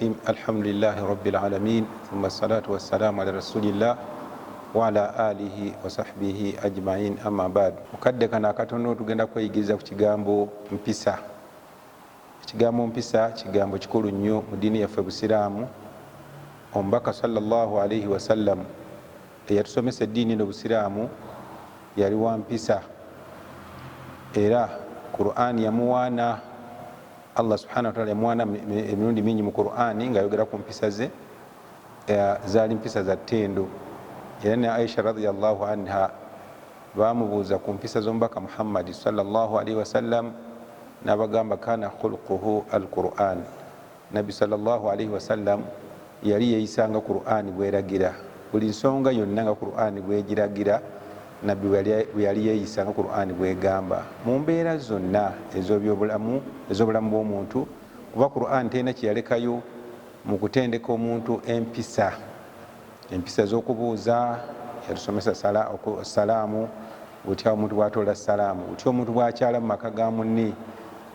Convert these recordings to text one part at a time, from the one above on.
الرحيم الحمد لله رب العالمين ثم الصلاة والسلام على رسول الله وعلى آله وصحبه أجمعين أما بعد mukadde kana katono tugenda kweyigiriza ku kigambo mpisa. Ekigambo mpisa kigambo kikulu nnyo mu ddiini yaffe Busiraamu. Omubaka sallallahu alayhi wasallam eyatusomesa eddiini eno Busiraamu yali wa mpisa, era Qur'an yamuwaana. Allah subhanahu wa ta'ala yamuwaana emirundi mingi mu Qur'an nga ayogera ku mpisa ze, zaali mpisa za ttendo. Era ne Aisha radhiyallahu anha bamubuuza ku mpisa z'omubaka Muhammad sallallahu alayhi wasallam, n'abagamba kana khuluquhu al-Qur'an. Nabbi sallallahu alayhi wasallam yali yeeyisanga Qur'an bweragira, buli nsonga yonna nga Qur'an bwegiragira nabbi bwe yali yeeyisanga Qur'an bwegamba mu mbeera zonna ez'obulamu bw'omuntu, kuba Qur'an terina kyeyalekayo mu kutendeka omuntu empisa z'okubuuza. Yatusomesa salaamu, butya omuntu bw'atoola salaamu, butya omuntu bw'akyala mu maka ga munne.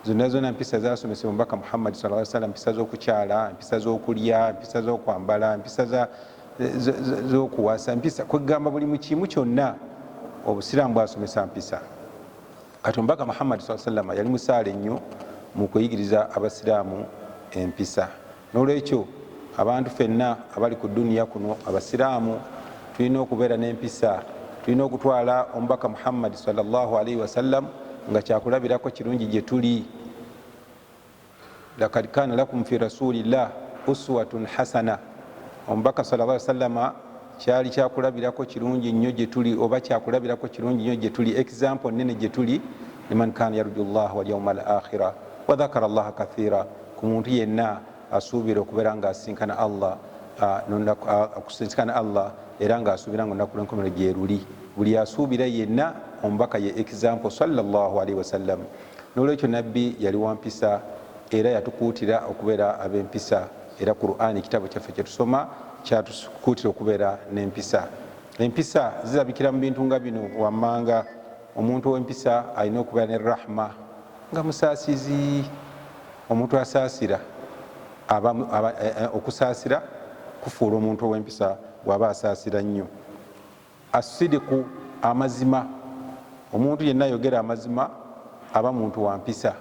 Zonna mpisa zasomesebwa omubaka Muhammad sallallahu alaihi wasallam, mpisa z'okukyala, mpisa z'okulya, mpisa z'okwambala, mpisa z'okuwasa, mpisa kwegamba buli mu kimu kyonna Obusiraamu bwasomesa mpisa. Kati omubaka Muhammad sallallahu alaihi wasallam yali musaale nnyo mu kuyigiriza Abasiraamu empisa. N'olwekyo abantu ffenna abali ku duniya kuno Abasiraamu tulina okubeera n'empisa, tulina okutwala omubaka Muhammad sallallahu alaihi wasallam nga kyakulabirako kirungi gye tuli. Lakad kana lakum fi rasulillah uswatun hasana. Omubaka sallallahu alaihi wasallam kyali kyakulabirako kirungi nnyo gye tuli, oba kyakulabirako kirungi nnyo gye tuli, example nene gye tuli, liman kana yarju llah wal yawma al akhira wa dhakara allaha kathira. Ku muntu yenna asuubira okubeera ng'asinkana Allah, akusinkana Allah era ng'asuubira nga olunaku lw'enkomerero gye luli. Buli asuubira yenna omubaka ye example sallallahu alaihi wasallam. N'olwekyo nabbi yali wa mpisa era yatukuutira okubeera ab'empisa, era Qur'an ekitabo kyaffe kye tusoma kyatukuutira okubeera n'empisa. Empisa zirabikira mu bintu nga bino wammanga. Omuntu ow'empisa alina okubeera ne rahma, nga musaasizi. Omuntu asaasira okusaasira kufuula omuntu ow'empisa bw'aba asaasira nnyo. Asidiku, amazima. Omuntu yenna ayogera amazima aba muntu wa mpisa.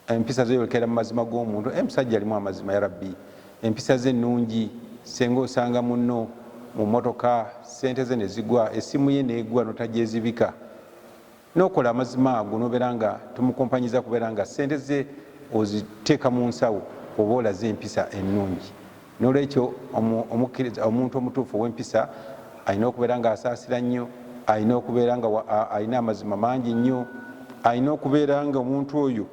Empisa zeyolekera mu mazima g'omuntu. Omusajja alimu amazima ya rabbi, empisa ze ennungi. Senga osanga munno mu motoka sente ze ne zigwa, essimu ye neegwa notagyezibika, n'okola amazima ago n'obeera nga tumukompanyiza kubeera nga sente ze oziteeka mu nsawo, oba olaze empisa ennungi. N'olwekyo omuntu omutuufu ow'empisa alina okubeera nga asaasira nnyo, alina okubeera nga alina amazima mangi nnyo, alina okubeera nga omuntu oyo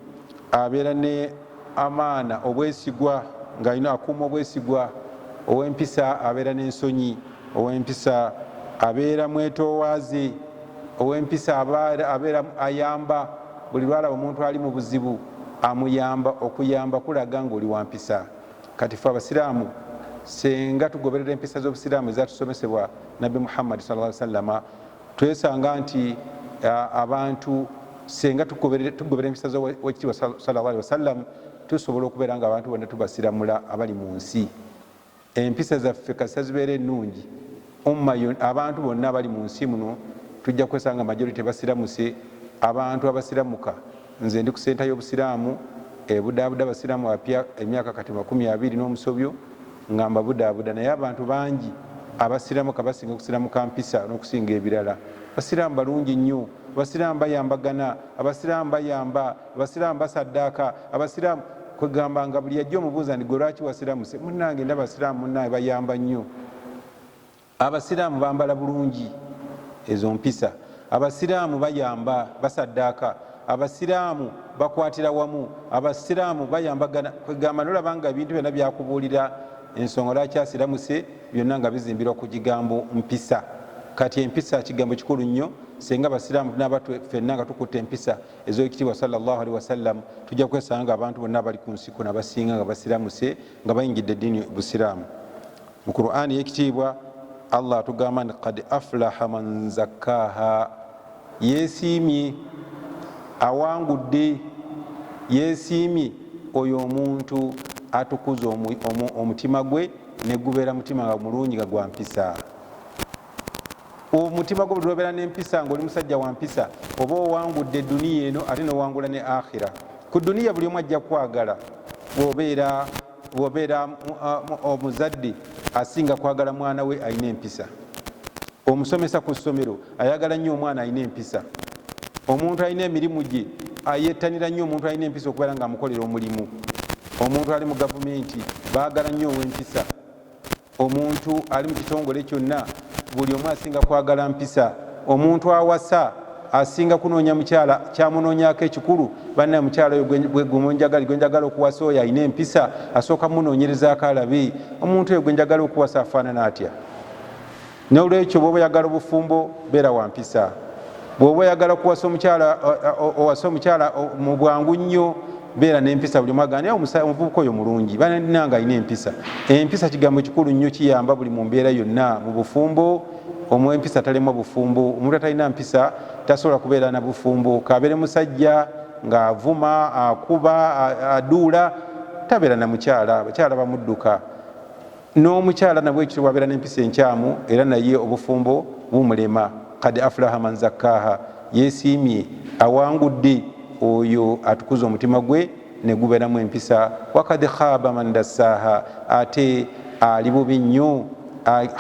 abeera ne amaana, obwesigwa, ng'alina akuuma obwesigwa. Ow'empisa abeera n'ensonyi, ow'empisa abeera mwetoowaze, ow'empisa abeera ayamba. Buli lwalaba omuntu ali mu buzibu amuyamba. Okuyamba kulaga ng'oli wa mpisa. Kati ffe Abasiraamu senga tugoberera empisa z'Obusiraamu ezatusomesebwa Nabbi Muhammad sallallahu alaihi wasallam, twesanga nti abantu senga tugoberera empisa z'Oweekitiibwa sallallahu alaihi wasallam, tusobola okubeera nga abantu bonna tubasiramula abali mu nsi. Empisa zaffe kasita zibeera ennungi, abantu bonna abali mu nsi muno tujja kwesanga majority basiramuse. Abantu abasiramuka, nze ndi ku senta y'Obusiraamu ebudaabuda Abasiraamu bapya emyaka kati 20 n'omusobyo nga mbabudaabuda, naye abantu bangi abasiramuka basinga okusiramuka mpisa n'okusinga ebirala. Abasiraamu balungi nnyo, Abasiraamu bayambagana, Abasiraamu bayamba, Abasiraamu basaddaaka, Abasiraamu kwegamba nga buli yajja omubuuza nti gwe lwaki wasiramuse, munnange nda Abasiraamu munnange bayamba nnyo. Abasiraamu bambala bulungi ezo mpisa, Abasiraamu bayamba basaddaaka, Abasiraamu bakwatira wamu, Abasiraamu bayambagana. Kwegamba nolaba nga ebintu byonna byakubuulira ensonga lwaki asiramuse byonna nga bizimbirwa ku kigambo mpisa. Kati empisa kigambo kikulu nnyo. Senga Abasiraamu n'abatwe ffenna nga tukutte empisa ez'Oweekitiibwa sallallahu alaihi wasallam, tujja kwesanga nga abantu bonna abali ku nsi kuno abasinga nga basiramuse, nga bayingidde eddiini Busiraamu. Mu Qur'ani y'ekitiibwa Allah atugamba nti qad aflaha man zakkaaha, yeesiimye, awangudde, yeesiimye oyo omuntu atukuza omutima gwe ne gubeera mutima mulungi nga gwa mpisa. Omutima gwo bwe n'empisa ng'oli musajja wa mpisa oba owangudde duniya eno ate n'owangula ne akhira. Ku duniya buli omu ajja kwagala. Bw'obeera omuzadde asinga kwagala mwana we alina empisa. Omusomesa ku ssomero ayagala nnyo omwana alina empisa. Omuntu alina emirimu gye ayettanira nnyo omuntu alina empisa okubeera ng'amukolera omulimu. Omuntu ali mu gavumenti baagala nnyo ow'empisa. Omuntu ali mu kitongole kyonna buli omu asinga kwagala mpisa. Omuntu awasa asinga kunoonya mukyala kyamunoonyako ekikulu banna mukyala oyo gwenjagala okuwasa oyo alina empisa asooka munoonyerezaako alabe omuntu oyo gwenjagala okuwasa afaanana atya. N'olwekyo bw'oba oyagala obufumbo beera wa mpisa. Bw'oba oyagala kuwasa omukyala owasa omukyala mu bwangu nnyo beera n'empisa. Buli mwagana omuvubuka oyo mulungi bananga alina empisa. Empisa kigambo kikulu nnyo kiyamba buli mu mbeera yonna mu bufumbo. Omwempisa talemwa bufumbo. Omuntu atalina mpisa tasobola kubeera na bufumbo. Kabeere musajja ng'avuma akuba aduula tabeera na mukyala. Abakyala bamudduka. N'omukyala nabwe ekyo bwabeera n'empisa enkyamu era naye obufumbo bumulema. Kad aflaha man zakkaaha, yeesiimye awangudde oyo atukuza omutima gwe ne gubeeramu empisa. Wakad khaba man dassaaha, ate ali bubi nnyo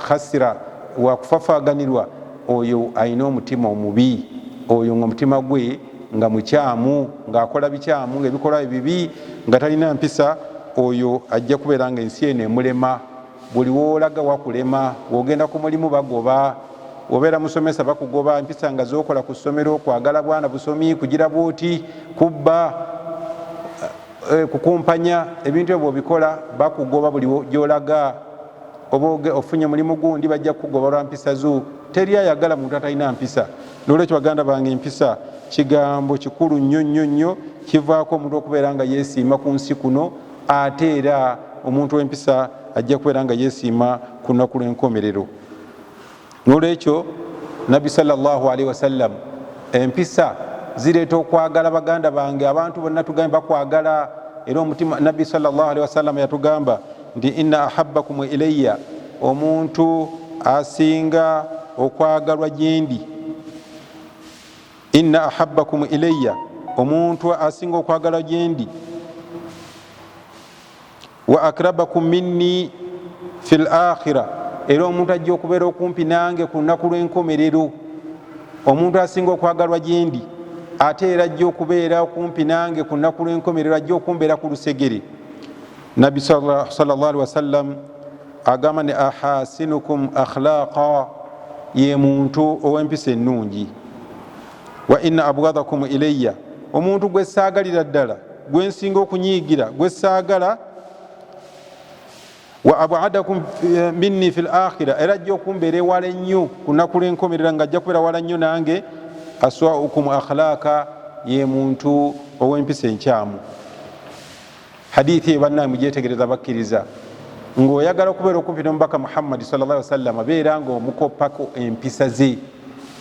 khasira wakufafaaganirwa oyo alina omutima omubi. Oyo ng'omutima gwe nga mukyamu ng'akola bikyamu ng'ebikolwa ebibi nga talina mpisa, oyo ajja kubeera ng'ensi eno emulema. Buli woolaga wakulema. Wogenda ku mulimu bagoba. Obeera musomesa bakugoba. Empisa nga z'okola ku ssomero kwagala bwana busomi kugira bwoti kubba kukumpanya ebintu ebyo bikola bakugoba buli gy'olaga. Oba ofunye mulimu gundi bajja kukugoba lwa mpisa zo. Teri ayagala muntu atalina mpisa. N'olwekyo baganda bange empisa kigambo kikulu nnyo nnyo nnyo kivaako omuntu okubeera nga yeesiima ku nsi kuno ate era omuntu w'empisa ajja kubeera nga yeesiima ku lunaku lw'enkomerero. N'olwekyo Nabbi sallallahu alaihi wasallam empisa zireeta okwagala baganda bange. Abantu bonna tugambe bakwagala era omutima. Nabbi sallallahu alaihi wasallam yatugamba nti inna ahabbakum ilayya, omuntu asinga okwagalwa gyendi. Inna ahabbakum ilayya, omuntu asinga okwagalwa gyendi. Wa akrabakum minni fil akhirah, era omuntu ajja okubeera okumpi nange ku lunaku lw'enkomerero. Omuntu asinga okwagalwa gyendi ate era ajja okubeera okumpi nange ku lunaku lw'enkomerero, ajja okumbeera ku lusegere. Nabbi sallallahu alaihi wasallam agamba ne ahasinukum akhlaqa, ye muntu ow'empisa ennungi. Wa inna abghadakum ilayya, omuntu gwe saagalira ddala, gwe nsinga okunyiigira, gwe saagala. Wa ab'adakum minni fil akhirah, era ajja okumbeera ewala ennyo ku lunaku lw'enkomerero nga ajja kubeera wala nnyo nange. Aswaukum akhlaqa, ye muntu ow'empisa enkyamu. Hadithi bannange mugyetegereza bakkiriza. Ng'oyagala okubeera okumpi n'omubaka Muhammad sallallahu alaihi wasallam beera ng'omukoppako empisa ze.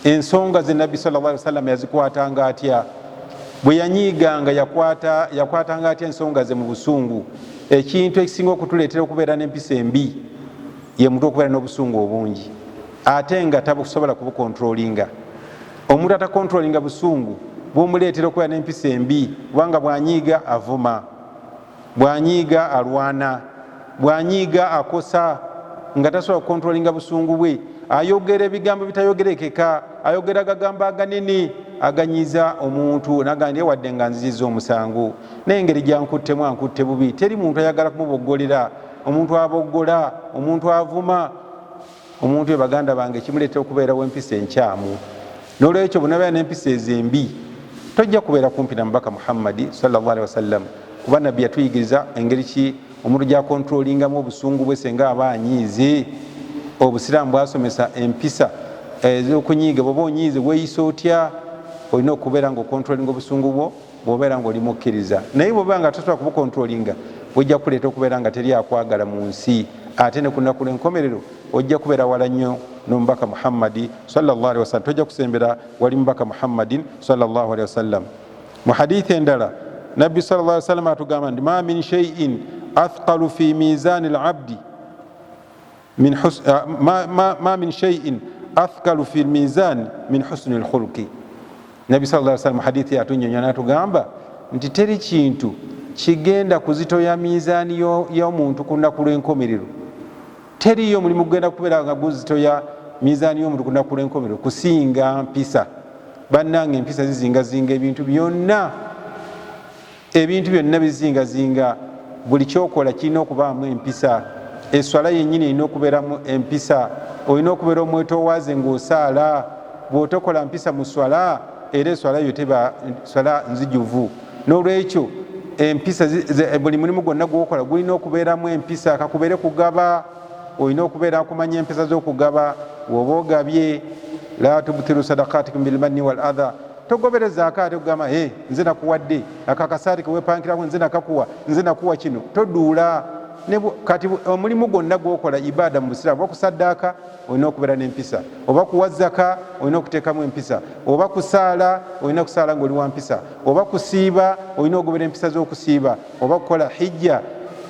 Ensonga ze Nabbi sallallahu alaihi wasallam yazikwatanga atya? Bwe yanyiiganga yakwatanga atya ensonga ze mu busungu? Ekintu ekisinga okutuleetera okubeera n'empisa embi ye muntu okubeera n'obusungu obungi ate nga tabusobola kubukontrolinga. Omuntu atakontrolinga busungu bw'omuleetera okubeera n'empisa embi, kubanga bw'anyiiga avuma, bw'anyiiga alwana, bw'anyiiga akosa nga tasobola kukontrolinga busungu bwe. Ayogera ebigambo bitayogerekeka, ayogera agagamba aganene aganyiza omuntu nagandi wadde nga nziziza omusango. N'engeri gyankuttemu ankutte bubi. Teri muntu ayagala kumuboggolera. Omuntu aboggola, omuntu avuma, omuntu baganda bange kimuleetera okubeerawo empisa enkyamu. N'olwekyo bunabeera n'empisa ezembi tojja kubeera kumpi na mubaka Muhammadi sallallahu alaihi wasallam, kuba nabbi yatuyigiriza engeri ki omuntu gyakontrolingamu obusungu bwe senga aba anyiize. Obusiraamu bwasomesa empisa ez'okunyiiga. Bw'oba onyiize weeyisa otya? Olina okubeera ng'okontrolinga obusungu bwo bw'obeera ng'oli mukkiriza. Naye bw'obeera nga tosobola kubukontrolinga bujja kuleeta okubeera nga teri akwagala mu nsi. Ate ne ku lunaku lw'enkomerero ojja kubeera wala nnyo n'omubaka Muhammadi sallallahu alaihi wasallam. Tojja kusembera wali mubaka Muhammadin sallallahu alaihi wasallam. Mu hadithi endala Nabbi sallallahu alaihi wasallam atugamba nti ma min shay'in athqalu fi mizani al-abdi min ma min shay'in athqalu fi al-mizan min husni al-khuluqi. Nabi sallallahu alaihi wasallam hadithi yatunyonya natugamba nti teri kintu kigenda kuzitoya mizaani y'omuntu ku lunaku lw'enkomerero. Teriyo mulimu kugenda kubeera nga guzitoya mizaani y'omuntu ku lunaku lw'enkomerero kusinga mpisa. Bannange empisa zizingazinga ebintu byonna, ebintu byonna bizingazinga. Buli kyokola kirina okubaamu empisa. Eswala yennyini erina okubeeramu empisa. Olina okubeera omwetoowaze ng'osaala. Bw'otokola mpisa mu swala era eswala yo teba swala nzijuvu. N'olwekyo empisa buli mulimu gwonna gwokola gulina okubeeramu empisa. Kakubeere kugaba, olina okubeera kumanya empisa z'okugaba. Woba ogabye la tubtilu sadaqatikum bilmanni wal adha, togobereza akaate kugamba nze nakuwadde akakasaati kewepankiraku nze nakakuwa nze nakuwa kino, toduula. Kati omulimu gwonna gwokola ibada mu busiraamu, oba kusaddaaka olina okubeera n'empisa, oba kuwa zaka olina okuteekamu empisa, oba kusaala olina kusaala ng'oli wa mpisa, oba kusiiba olina okugoberera empisa z'okusiiba, oba kukola hijja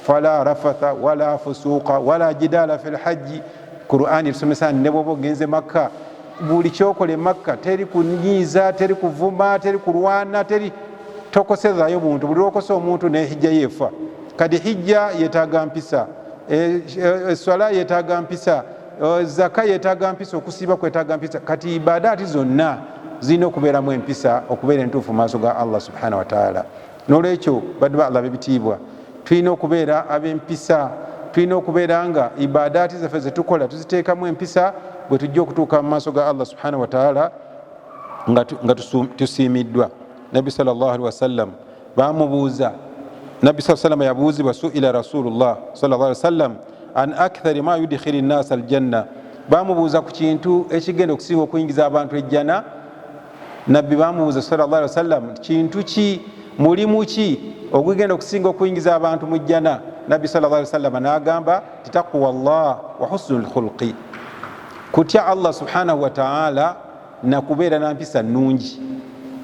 fala rafatha wala fusuuqa wala jidaala fil hajji. Qur'ani tusomesa ne bw'oba ogenze Makka, buli kyokola Makka teri kunyiiza, teri kuvuma, teri kulwana, teri tokosezayo muntu. Buli lwokosa omuntu ne hijja yeefa. Kati hijja yeetaaga mpisa, eswala yeetaaga mpisa, zaka yeetaaga mpisa, okusiiba kwetaaga mpisa. Kati ibadaati zonna zirina okubeeramu empisa okubeera entuufu maaso ga Allah subhanahu wa ta'ala. N'olwekyo baddu ba Allah b'ebitiibwa, tulina okubeera ab'empisa. Tulina okubeera nga ibadaati zaffe ze tukola tuziteekamu empisa bwe tujja okutuuka mu maaso ga Allah subhanahu wa ta'ala nga tusiimiddwa. Nabbi sallallahu alaihi wasallam bamubuuza, Nabbi sallallahu alaihi wasallam yabuuzibwa, su'ila Rasulullah sallallahu alaihi wasallam an akthari ma yudkhilu an-nas al-janna, bamubuuza ku kintu ekigenda okusinga okuyingiza abantu ejjana. Nabbi bamubuuza sallallahu alaihi wasallam, kintu ki, mulimu ki ogugenda okusinga okuyingiza abantu mu jjana? Nabbi sallallahu alaihi wasallam n'agamba taqwa Allah wa husnul khuluqi, kutya Allah subhanahu wa ta'ala na kubeera na mpisa nnungi.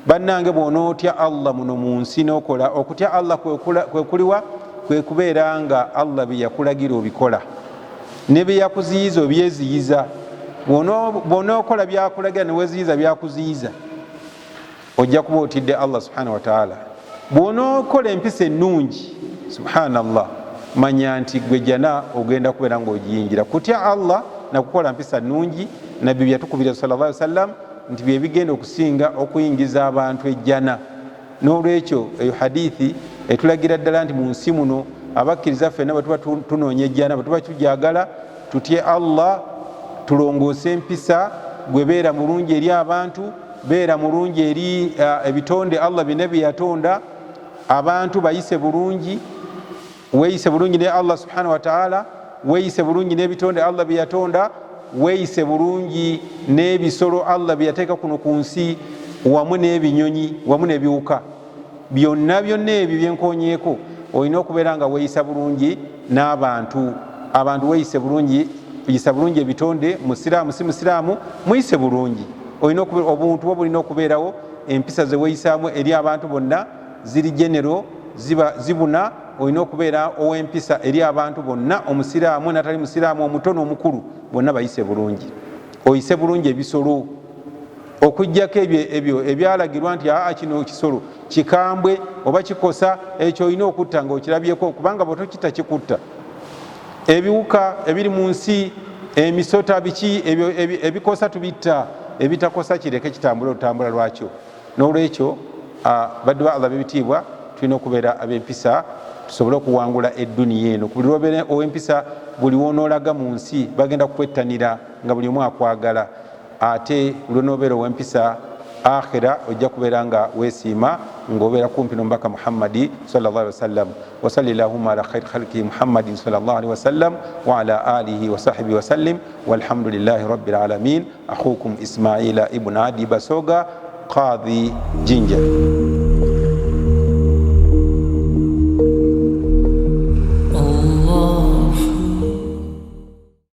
Bannange bw'onootya Allah muno mu nsi n'okola okutya Allah kwe kuliwa kwe kubeera nga Allah bye yakulagira obikola ne bye yakuziyiza obyeziyiza. Bw'onookola byakulagira ne weziyiza byakuziyiza, ojja kuba otidde Allah subhanahu wa ta'ala. Bw'onookola empisa ennungi, subhanallah, manya nti gwe jana ogenda kubeera ng'ogiyingira. Kutya Allah na kukola mpisa nnungi, Nabbi yatukubira sallallahu alaihi wasallam nti bye bigenda okusinga okuyingiza abantu ejjana. N'olwekyo eyo hadithi etulagira ddala nti mu nsi muno abakkiriza ffenna bwe tuba tunoonya ejjana, bwe tuba tujagala tutye Allah, tulongoose empisa, gwe beera mulungi eri abantu, beera mulungi eri ebitonde Allah byonna bye yatonda, abantu bayise bulungi, weeyise bulungi ne Allah subhanahu wa ta'ala, weeyise bulungi n'ebitonde Allah bye yatonda, weeyise bulungi n'ebisolo Allah bye yateeka kuno ku nsi, wamu n'ebinyonyi, wamu n'ebiwuka. Byonna ebyo byenkoonyeeko olina okubeera nga weeyisa bulungi n'abantu. Abantu weeyise bulungi, yisa bulungi ebitonde, musiraamu si musiraamu, muyise bulungi. Obuntu bwo bulina okubeerawo, empisa ze weeyisaamu eri abantu bonna ziri genero, zibuna. Olina okubeera ow'empisa eri abantu bonna, omusiraamu n'atali musiraamu, omutono omukulu, bonna bayise bulungi. Oyise bulungi ebisolo, okuggyako ebyo ebyalagirwa nti kino kisolo kikambwe oba kikosa, ekyo olina okutta ng'okirabyeko, kubanga bw'otokita kikutta. Ebiwuka ebiri mu nsi, emisota, biki ebikosa tubitta, ebitakosa kireke kitambule olutambula lwakyo. N'olwekyo baddu ba Allah b'ebitiibwa, tulina okubeera ab'empisa tusobole okuwangula edduniya eno. Buli lwobeera ow'empisa, buli woonoolaga mu nsi bagenda kukwettanira nga buli omu akwagala. Ate buli onoobeera ow'empisa, akhira ojja kubeera nga weesiima ng'obeera kumpi n'omubaka Muhammadi sallallahu alaihi wasallam. Wa sallallahu ala khayri khalqihi Muhammadin sallallahu alaihi wasallam wa ala alihi wa sahbihi wa sallim walhamdulillahi rabbil alamin. Akhukum Ismaila ibn Adi Basoga, Qadhi Jinja.